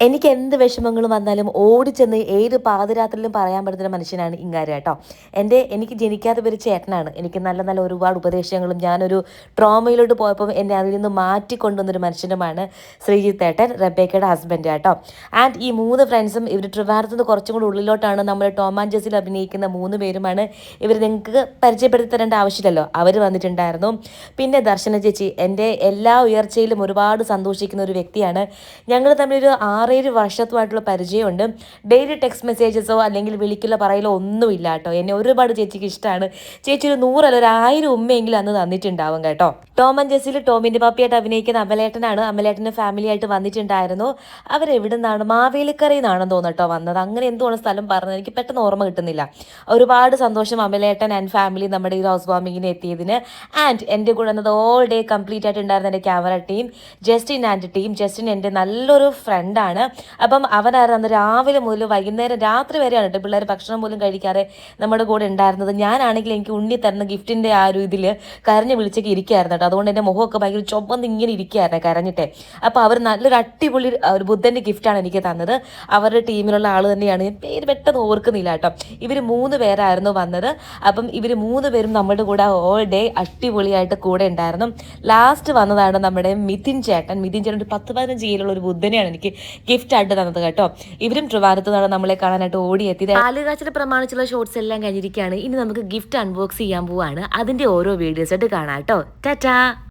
എനിക്ക് എന്ത് വിഷമങ്ങളും വന്നാലും ഓടിച്ചെന്ന് ഏത് പാതിരാത്രിയിലും പറയാൻ പറ്റുന്ന മനുഷ്യനാണ് ഇങ്ങാര് കേട്ടോ. എനിക്ക് ജനിക്കാത്ത ഒരു ചേട്ടനാണ്. എനിക്ക് നല്ല നല്ല ഒരുപാട് ഉപദേശങ്ങളും ഞാനൊരു ട്രോമയിലോട്ട് പോയപ്പോൾ എന്നെ അതിൽ നിന്ന് മാറ്റിക്കൊണ്ടുവന്നൊരു മനുഷ്യനുമാണ് ശ്രീജിത്ത് ഏട്ടൻ, റബേക്കയുടെ ഹസ്ബൻഡ് കേട്ടോ. ആൻഡ് ഈ 3 ഫ്രണ്ട്സും ഇവർ ട്രിവാൻഡ്രത്ത് നിന്ന് കുറച്ചും കൂടി ഉള്ളിലോട്ടാണ്. നമ്മൾ ടോം ആൻഡ് ജെസ്സിയിൽ അഭിനയിക്കുന്ന 3 പേരുമാണ്. ഇവർ നിങ്ങൾക്ക് പരിചയപ്പെടുത്തി തരേണ്ട ആവശ്യമില്ലല്ലോ, അവർ വന്നിട്ടുണ്ടായിരുന്നു. പിന്നെ ദർശന ചേച്ചി എൻ്റെ എല്ലാ ഉയർച്ചയിലും ഒരുപാട് സന്തോഷിക്കുന്ന ഒരു വ്യക്തിയാണ്. ഞങ്ങൾ തമ്മിലൊരു 6-7 വർഷത്തുമായിട്ടുള്ള പരിചയമുണ്ട്. ഡെയിലി ടെക്സ്റ്റ് മെസ്സേജസോ അല്ലെങ്കിൽ വിളിക്കലോ പറയലോ ഒന്നുമില്ല കേട്ടോ. എന്നെ ഒരുപാട് ചേച്ചിക്ക് ഇഷ്ടമാണ്. ചേച്ചി ഒരു 100 അല്ല, ഒരു 1000 ഉമ്മയെങ്കിലും അന്ന് തന്നിട്ടുണ്ടാവും കേട്ടോ. ടോം ആൻഡ് ജെസ്സിയിൽ ടോമിൻ്റെ പാപ്പിയായിട്ട് അഭിനയിക്കുന്ന അമലേട്ടനാണ്. അമലേട്ടൻ്റെ ഫാമിലി ആയിട്ട് വന്നിട്ടുണ്ടായിരുന്നു. അവരെവിടെ നിന്നാണ്, മാവേലിക്കരയിൽ നിന്നാണെന്ന് തോന്നുന്നു കേട്ടോ വന്നത്. അങ്ങനെ എന്തുവാണ് സ്ഥലം പറഞ്ഞത്, എനിക്ക് പെട്ടെന്ന് ഓർമ്മ കിട്ടുന്നില്ല. ഒരുപാട് സന്തോഷം അമലേട്ടൻ ആൻഡ് ഫാമിലി നമ്മുടെ ഈ ഹൗസ് വാമിങ്ങിന് എത്തിയതിന്. ആൻഡ് എൻ്റെ കൂടെ എന്നത് ഓൾ ഡേ കംപ്ലീറ്റ് ആയിട്ടുണ്ടായിരുന്ന എൻ്റെ camera team Justin and team. Justin എൻ്റെ നല്ലൊരു ഫ്രണ്ടാണ്. അപ്പം അവനായിരുന്നു അന്ന് രാവിലെ മുതൽ വൈകുന്നേരം രാത്രി വരെയാണ് കേട്ടോ പിള്ളേർ ഭക്ഷണം പോലും കഴിക്കാതെ നമ്മുടെ കൂടെ ഉണ്ടായിരുന്നത്. ഞാനാണെങ്കിൽ എനിക്ക് ഉണ്ണി തരുന്ന ഗിഫ്റ്റിൻ്റെ ആ ഒരു ഇതിൽ കരഞ്ഞ് വിളിച്ചൊക്കെ ഇരിക്കുകയായിരുന്നു കേട്ടോ. അതുകൊണ്ട് എൻ്റെ മുഖമൊക്കെ ഭയങ്കര ചുവന്ന് ഇങ്ങനെ ഇരിക്കുകയായിരുന്നു കരഞ്ഞിട്ടേ. അപ്പോൾ അവർ നല്ലൊരു അടിപൊളി ഒരു ബുദ്ധൻ്റെ ഗിഫ്റ്റാണ് എനിക്ക് തന്നത്. അവരുടെ ടീമിലുള്ള ആൾ തന്നെയാണ്. ഞാൻ പേര് പെട്ടെന്ന് ഓർക്കുന്നില്ല കേട്ടോ. ഇവർ 3 പേരായിരുന്നു വന്നത്. അപ്പം ഇവർ 3 പേരും നമ്മുടെ കൂടെ ഓൾ ഡേ അടിപൊളിയായിട്ട് കൂടെ ഉണ്ടായിരുന്നു. ലാസ്റ്റ് വന്നതാണ് നമ്മുടെ മിഥിൻ ചേട്ടൻ. മിഥിൻ ചേട്ടൻ ഒരു 10-15 കിലുള്ള ഒരു ബുദ്ധനെയാണ് എനിക്ക് ഗിഫ്റ്റ് ആയിട്ട് തന്നത് കേട്ടോ. ഇവരും ട്രിവാൻഡ്രത്ത് നിന്നാണ് നമ്മളെ കാണാനായിട്ട് ഓടിയെത്തിയത്. പാലുകാച്ചിനെ പ്രമാണിച്ചുള്ള ഷോർട്സ് എല്ലാം കഴിഞ്ഞിരിക്കുകയാണ്. ഇനി നമുക്ക് ഗിഫ്റ്റ് അൺബോക്സ് ചെയ്യാൻ പോവാണ്. അതിൻ്റെ ഓരോ വീഡിയോസ് ആയിട്ട് കാണാം കേട്ടോ. ടാറ്റാ.